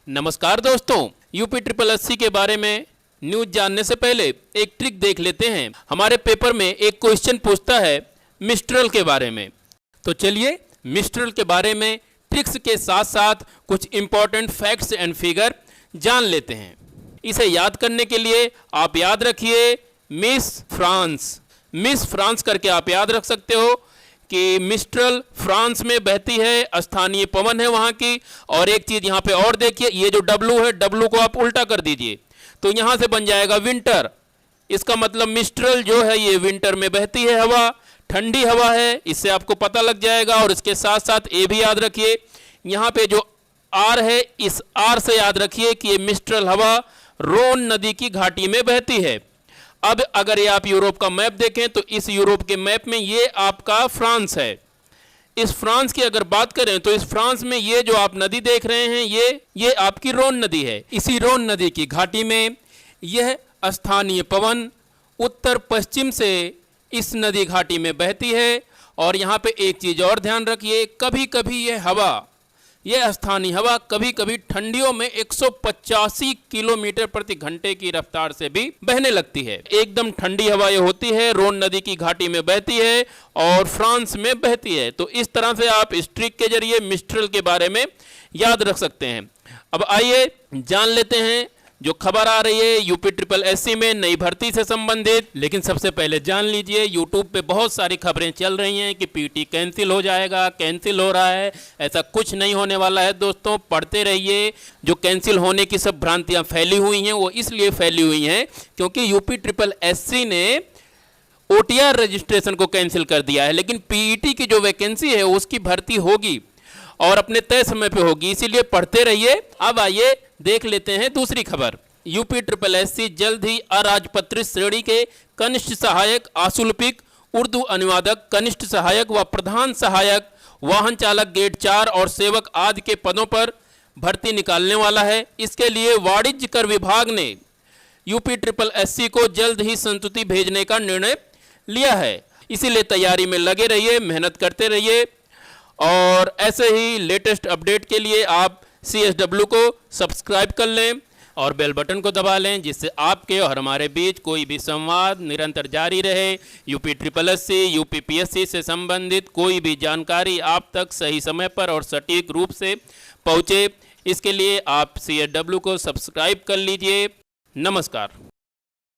नमस्कार दोस्तों, UP triple SC के बारे में न्यूज जानने से पहले एक ट्रिक देख लेते हैं। हमारे पेपर में एक क्वेश्चन पूछता है मिस्ट्रल के बारे में, तो चलिए मिस्ट्रल के बारे में ट्रिक्स के साथ साथ कुछ इंपॉर्टेंट फैक्ट्स एंड फिगर जान लेते हैं। इसे याद करने के लिए आप याद रखिए मिस फ्रांस करके आप याद रख सकते हो कि मिस्ट्रल फ्रांस में बहती है, स्थानीय पवन है वहाँ की। और एक चीज़ यहाँ पे और देखिए, ये जो डब्लू है, डब्लू को आप उल्टा कर दीजिए तो यहाँ से बन जाएगा विंटर। इसका मतलब मिस्ट्रल जो है ये विंटर में बहती है हवा, ठंडी हवा है, इससे आपको पता लग जाएगा। और इसके साथ साथ ये भी याद रखिए, यहाँ पे जो आर है, इस आर से याद रखिए कि ये मिस्ट्रल हवा रोन नदी की घाटी में बहती है। अब अगर ये आप यूरोप का मैप देखें तो इस यूरोप के मैप में ये आपका फ्रांस है। इस फ्रांस की अगर बात करें तो इस फ्रांस में ये जो आप नदी देख रहे हैं ये आपकी रोन नदी है। इसी रोन नदी की घाटी में यह स्थानीय पवन उत्तर पश्चिम से इस नदी घाटी में बहती है। और यहाँ पे एक चीज़ और ध्यान रखिए, कभी कभी यह स्थानीय हवा कभी कभी ठंडियों में 185 किलोमीटर प्रति घंटे की रफ्तार से भी बहने लगती है। एकदम ठंडी हवा ये होती है, रोन नदी की घाटी में बहती है और फ्रांस में बहती है। तो इस तरह से आप इस ट्रिक के जरिए मिस्ट्रल के बारे में याद रख सकते हैं। अब आइए जान लेते हैं जो खबर आ रही है यूपी ट्रिपल एससी में नई भर्ती से संबंधित। लेकिन सबसे पहले जान लीजिए, यूट्यूब पे बहुत सारी खबरें चल रही हैं कि पीटी कैंसिल हो जाएगा, कैंसिल हो रहा है। ऐसा कुछ नहीं होने वाला है दोस्तों, पढ़ते रहिए। जो कैंसिल होने की सब भ्रांतियां फैली हुई हैं वो इसलिए फैली हुई हैं क्योंकि यूपी ट्रिपल एससी ने ओटीआर रजिस्ट्रेशन को कैंसिल कर दिया है। लेकिन पीईटी की जो वैकेंसी है उसकी भर्ती होगी और अपने तय समय पे होगी, इसीलिए पढ़ते रहिए। अब आइए देख लेते हैं दूसरी खबर। यूपी ट्रिपल एससी जल्द ही अराजपत्रित श्रेणी के कनिष्ठ सहायक, आशुल्पिक, उर्दू अनुवादक, कनिष्ठ सहायक व प्रधान सहायक, वाहन चालक, गेट 4 और सेवक आदि के पदों पर भर्ती निकालने वाला है। इसके लिए वाणिज्य कर विभाग ने यूपी ट्रिपल एससी को जल्द ही संस्तुति भेजने का निर्णय लिया है। इसीलिए तैयारी में लगे रहिए, मेहनत करते रहिए। और ऐसे ही लेटेस्ट अपडेट के लिए आप CSW को सब्सक्राइब कर लें और बेल बटन को दबा लें, जिससे आपके और हमारे बीच कोई भी संवाद निरंतर जारी रहे। UP triple SC, UP PSC से संबंधित कोई भी जानकारी आप तक सही समय पर और सटीक रूप से पहुँचे, इसके लिए आप CSW को सब्सक्राइब कर लीजिए। नमस्कार।